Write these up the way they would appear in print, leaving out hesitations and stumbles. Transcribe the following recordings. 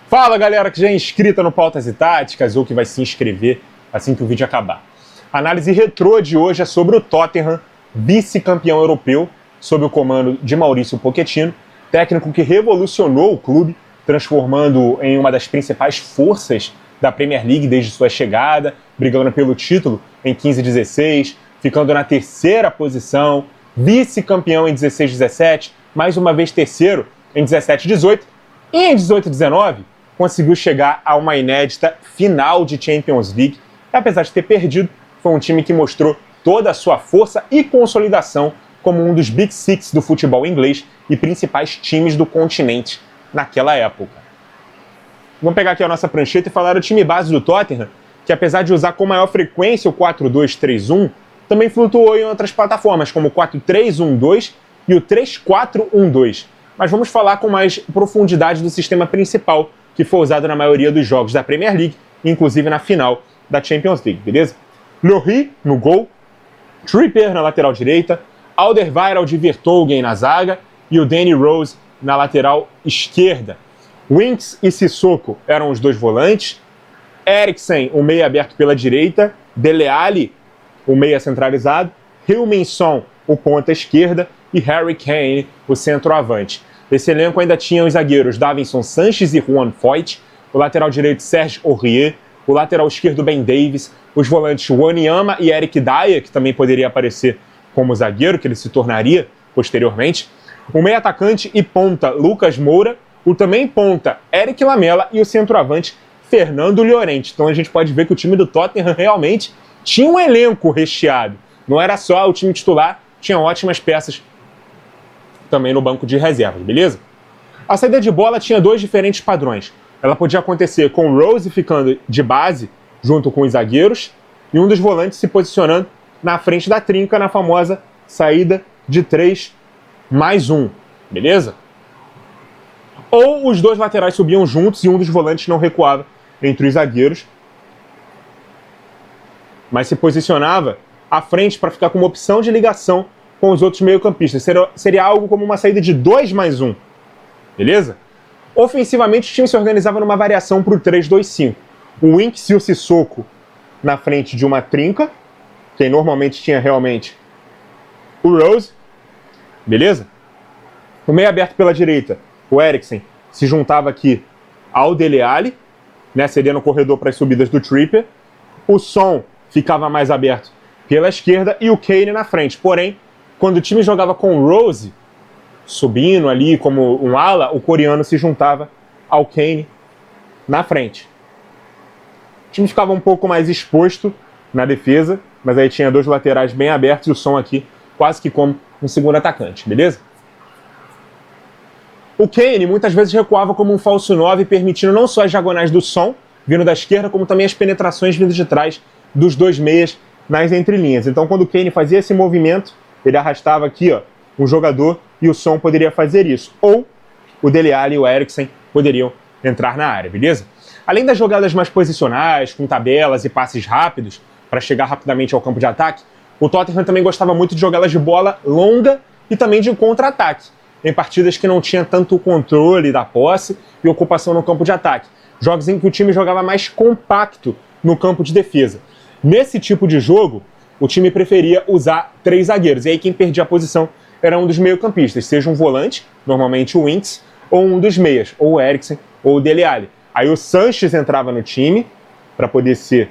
Fala galera que já é inscrita no Pautas e Táticas ou que vai se inscrever assim que o vídeo acabar. A análise retrô de hoje é sobre o Tottenham, vice-campeão europeu, sob o comando de Maurício Pochettino, técnico que revolucionou o clube, transformando em uma das principais forças da Premier League desde sua chegada, brigando pelo título em 15-16, ficando na terceira posição, vice-campeão em 16-17, mais uma vez terceiro em 17-18 e em 18-19 conseguiu chegar a uma inédita final de Champions League. E, apesar de ter perdido, foi um time que mostrou toda a sua força e consolidação como um dos Big Six do futebol inglês e principais times do continente naquela época. Vamos pegar aqui a nossa prancheta e falar do time base do Tottenham, que apesar de usar com maior frequência o 4-2-3-1, também flutuou em outras plataformas, como o 4-3-1-2 e o 3-4-1-2. Mas vamos falar com mais profundidade do sistema principal, que foi usado na maioria dos jogos da Premier League, inclusive na final da Champions League, beleza? Lloris no gol, Trippier na lateral direita, Alderweireld e Vertonghen na zaga e o Danny Rose na lateral esquerda. Winks e Sissoko eram os dois volantes, Eriksen, o meia aberto pela direita, Dele Alli, o meia centralizado, Heung-min-son, o ponta esquerda e Harry Kane, o centroavante. Esse elenco ainda tinha os zagueiros Davinson Sanchez e Juan Foyth, o lateral direito Serge Aurier, o lateral esquerdo Ben Davies, os volantes Wanyama e Eric Dyer, que também poderia aparecer como zagueiro, que ele se tornaria posteriormente, o meio atacante e ponta Lucas Moura, o também ponta Eric Lamela e o centroavante Fernando Llorente. Então a gente pode ver que o time do Tottenham realmente tinha um elenco recheado. Não era só o time titular, tinha ótimas peças também no banco de reservas, beleza? A saída de bola tinha dois diferentes padrões. Ela podia acontecer com o Rose ficando de base junto com os zagueiros e um dos volantes se posicionando na frente da trinca na famosa saída de 3+1, beleza? Ou os dois laterais subiam juntos e um dos volantes não recuava entre os zagueiros, mas se posicionava à frente para ficar com uma opção de ligação com os outros meio-campistas. Seria algo como uma saída de 2+1, beleza? Ofensivamente, o time se organizava numa variação para o 3-2-5. O Winks e o Sissoko na frente de uma trinca, quem normalmente tinha realmente o Rose, beleza? O meio aberto pela direita, o Eriksen, se juntava aqui ao Dele Alli, né, seria no corredor para as subidas do Trippier. O Son ficava mais aberto pela esquerda e o Kane na frente. Porém, quando o time jogava com o Rose subindo ali como um ala, o coreano se juntava ao Kane na frente. O time ficava um pouco mais exposto na defesa, mas aí tinha dois laterais bem abertos e o Son aqui quase que como um segundo atacante, beleza? O Kane muitas vezes recuava como um falso 9, permitindo não só as diagonais do Son, vindo da esquerda, como também as penetrações vindo de trás dos dois meias nas entrelinhas. Então quando o Kane fazia esse movimento, ele arrastava aqui, ó, um jogador e o Son poderia fazer isso. Ou o Dele Alli e o Eriksen poderiam entrar na área, beleza? Além das jogadas mais posicionais, com tabelas e passes rápidos, para chegar rapidamente ao campo de ataque, o Tottenham também gostava muito de jogadas de bola longa e também de contra-ataque, em partidas que não tinha tanto controle da posse e ocupação no campo de ataque. Jogos em que o time jogava mais compacto no campo de defesa. Nesse tipo de jogo, o time preferia usar 3 zagueiros. E aí quem perdia a posição era um dos meio-campistas, seja um volante, normalmente o Winks, ou um dos meias, ou o Eriksen, ou o Dele Alli. Aí o Sanchez entrava no time para poder ser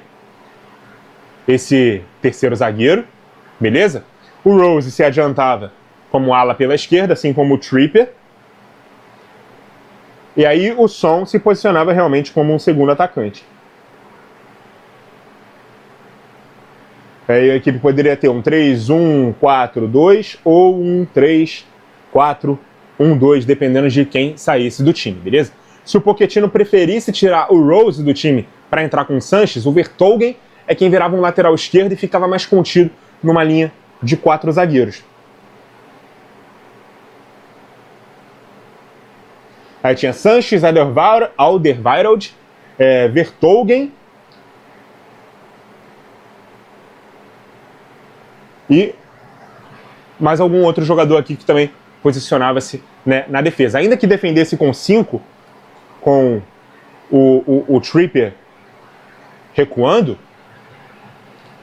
esse terceiro zagueiro, beleza? O Rose se adiantava como ala pela esquerda, assim como o Trippier. E aí o Son se posicionava realmente como um segundo atacante. Aí a equipe poderia ter um 3-1-4-2 ou um 3-4-1-2, dependendo de quem saísse do time, beleza? Se o Pochettino preferisse tirar o Rose do time para entrar com o Sanchez, o Vertonghen é quem virava um lateral esquerdo e ficava mais contido numa linha de 4 zagueiros. Aí tinha Sanchez, Alderweireld, Vertonghen e mais algum outro jogador aqui que também posicionava-se, né, na defesa. Ainda que defendesse com 5, com o Trippier recuando,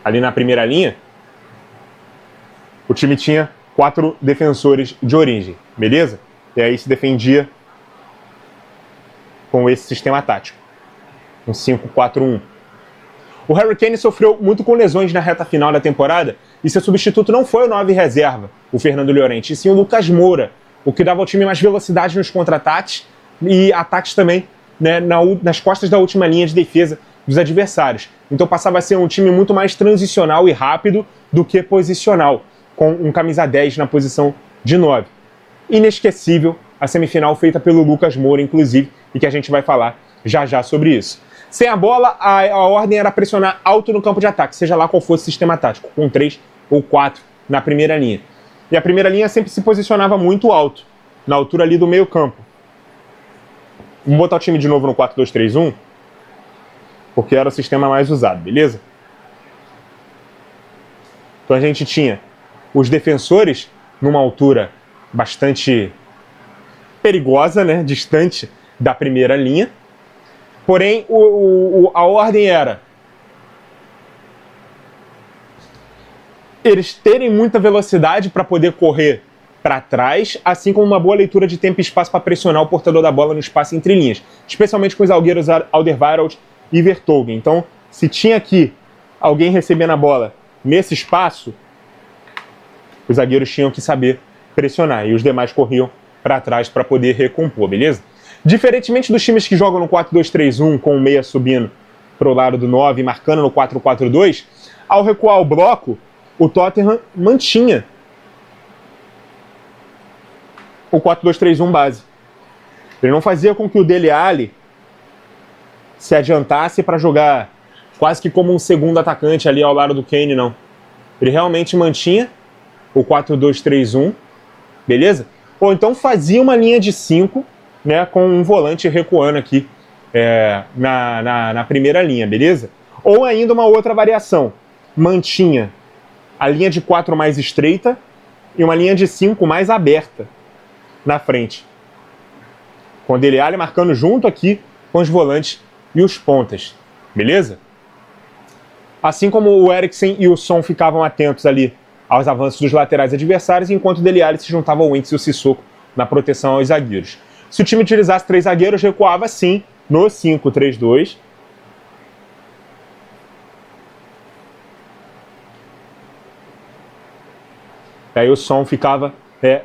ali na primeira linha, o time tinha 4 defensores de origem, beleza? E aí se defendia com esse sistema tático, um 5-4-1. O Harry Kane sofreu muito com lesões na reta final da temporada e seu substituto não foi o 9 reserva, o Fernando Llorente, e sim o Lucas Moura, o que dava ao time mais velocidade nos contra-ataques e ataques também, né, nas costas da última linha de defesa dos adversários. Então passava a ser um time muito mais transicional e rápido do que posicional, com um camisa 10 na posição de 9. Inesquecível a semifinal feita pelo Lucas Moura, inclusive, e que a gente vai falar já já sobre isso. Sem a bola, a ordem era pressionar alto no campo de ataque, seja lá qual fosse o sistema tático, com 3 ou 4 na primeira linha. E a primeira linha sempre se posicionava muito alto, na altura ali do meio campo. Vamos botar o time de novo no 4-2-3-1, porque era o sistema mais usado, beleza? Então a gente tinha os defensores numa altura bastante perigosa, né? Distante da primeira linha. Porém, a ordem era eles terem muita velocidade para poder correr para trás, assim como uma boa leitura de tempo e espaço para pressionar o portador da bola no espaço entre linhas, especialmente com os zagueiros Alderweireld e Vertonghen. Então, se tinha aqui alguém recebendo a bola nesse espaço, os zagueiros tinham que saber pressionar e os demais corriam para trás para poder recompor, beleza? Diferentemente dos times que jogam no 4-2-3-1 com o meia subindo para o lado do 9 e marcando no 4-4-2, ao recuar o bloco, o Tottenham mantinha o 4-2-3-1 base. Ele não fazia com que o Dele Alli se adiantasse para jogar quase que como um segundo atacante ali ao lado do Kane, não. Ele realmente mantinha o 4-2-3-1, beleza? Ou então fazia uma linha de 5, né, com um volante recuando aqui na primeira linha, beleza? Ou ainda uma outra variação, mantinha a linha de 4 mais estreita e uma linha de 5 mais aberta na frente, com o Dele Alli marcando junto aqui com os volantes e os pontas, beleza? Assim como o Eriksen e o Son ficavam atentos ali aos avanços dos laterais adversários, enquanto o Dele Alli se juntava ao Winks e o Sissoko na proteção aos zagueiros. Se o time utilizasse 3 zagueiros, recuava sim no 5-3-2. Aí o Son ficava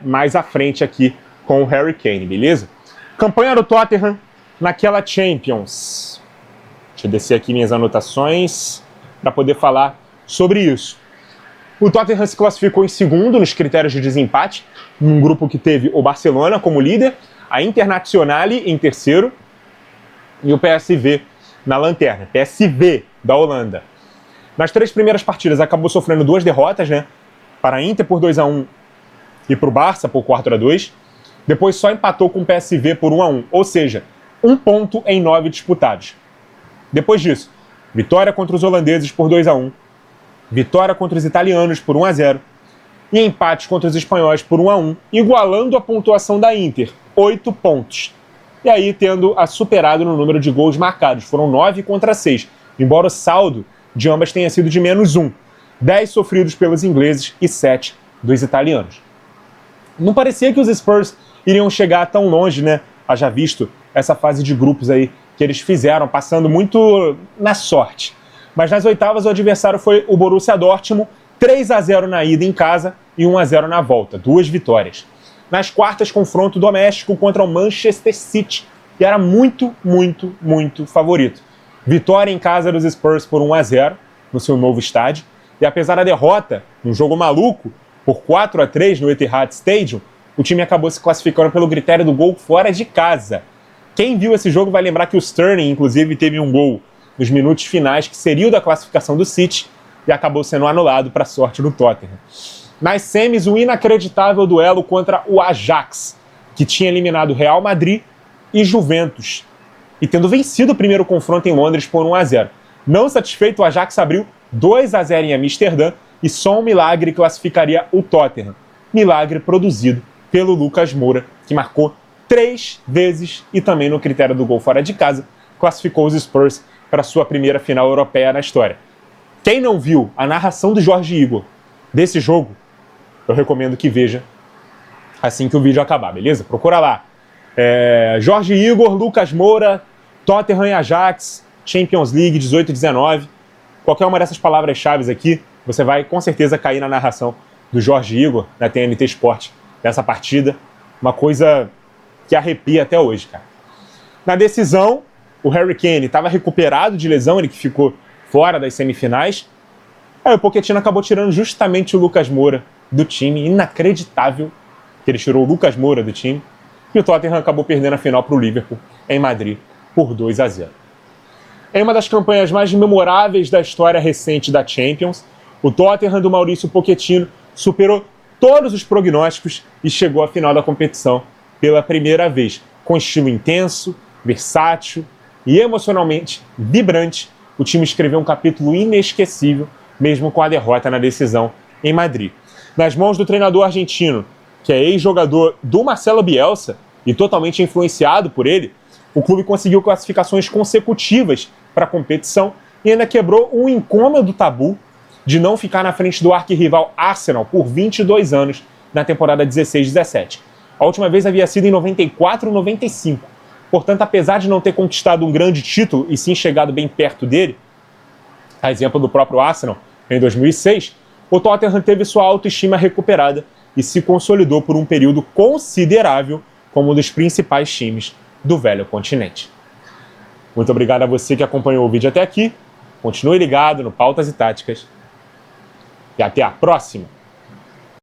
mais à frente aqui com o Harry Kane, beleza? Campanha do Tottenham naquela Champions. Deixa eu descer aqui minhas anotações para poder falar sobre isso. O Tottenham se classificou em segundo nos critérios de desempate, num grupo que teve o Barcelona como líder, a Internazionale em terceiro e o PSV na lanterna. PSV da Holanda. Nas 3 primeiras partidas acabou sofrendo 2 derrotas, né? Para a Inter por 2-1 e para o Barça por 4-2. Depois só empatou com o PSV por 1-1, ou seja, 1 ponto em 9 disputados. Depois disso, vitória contra os holandeses por 2-1, vitória contra os italianos por 1-0 e empate contra os espanhóis por 1-1, igualando a pontuação da Inter, 8 pontos. E aí tendo a superado no número de gols marcados, foram 9 contra 6, embora o saldo de ambas tenha sido de -1, 10 sofridos pelos ingleses e 7 dos italianos. Não parecia que os Spurs iriam chegar tão longe, né? Haja visto essa fase de grupos aí que eles fizeram, passando muito na sorte. Mas nas oitavas o adversário foi o Borussia Dortmund, 3-0 na ida em casa e 1-0 na volta, 2 vitórias. Nas quartas, confronto doméstico contra o Manchester City, que era muito, muito, muito favorito. Vitória em casa dos Spurs por 1-0 no seu novo estádio. E apesar da derrota, um jogo maluco, por 4-3 no Etihad Stadium, o time acabou se classificando pelo critério do gol fora de casa. Quem viu esse jogo vai lembrar que o Sterling, inclusive, teve um gol nos minutos finais, que seria o da classificação do City, e acabou sendo anulado para a sorte do Tottenham. Nas semis, o inacreditável duelo contra o Ajax, que tinha eliminado Real Madrid e Juventus, e tendo vencido o primeiro confronto em Londres por 1-0. Não satisfeito, o Ajax abriu 2-0 em Amsterdã e só um milagre classificaria o Tottenham. Milagre produzido pelo Lucas Moura, que marcou 3 vezes e também no critério do gol fora de casa, classificou os Spurs para sua primeira final europeia na história. Quem não viu a narração do Jorge Igor desse jogo, eu recomendo que veja assim que o vídeo acabar, beleza? Procura lá. Jorge Igor, Lucas Moura, Tottenham e Ajax, Champions League 18 e 19. Qualquer uma dessas palavras-chave aqui, você vai com certeza cair na narração do Jorge Igor, na TNT Sport, dessa partida. Uma coisa que arrepia até hoje, cara. Na decisão, o Harry Kane estava recuperado de lesão, ele que ficou fora das semifinais. Aí o Pochettino acabou tirando justamente o Lucas Moura do time. Inacreditável que ele tirou o Lucas Moura do time. E o Tottenham acabou perdendo a final para o Liverpool em Madrid por 2-0. Em uma das campanhas mais memoráveis da história recente da Champions, o Tottenham do Maurício Pochettino superou todos os prognósticos e chegou à final da competição pela primeira vez, com estilo intenso, versátil e emocionalmente vibrante. O time escreveu um capítulo inesquecível, mesmo com a derrota na decisão em Madrid. Nas mãos do treinador argentino, que é ex-jogador do Marcelo Bielsa e totalmente influenciado por ele, o clube conseguiu classificações consecutivas para a competição e ainda quebrou um incômodo tabu de não ficar na frente do arquirrival Arsenal por 22 anos na temporada 16-17. A última vez havia sido em 94-95. Portanto, apesar de não ter conquistado um grande título e sim chegado bem perto dele, a exemplo do próprio Arsenal em 2006, o Tottenham teve sua autoestima recuperada e se consolidou por um período considerável como um dos principais times do velho continente. Muito obrigado a você que acompanhou o vídeo até aqui. Continue ligado no Pautas e Táticas. E até a próxima!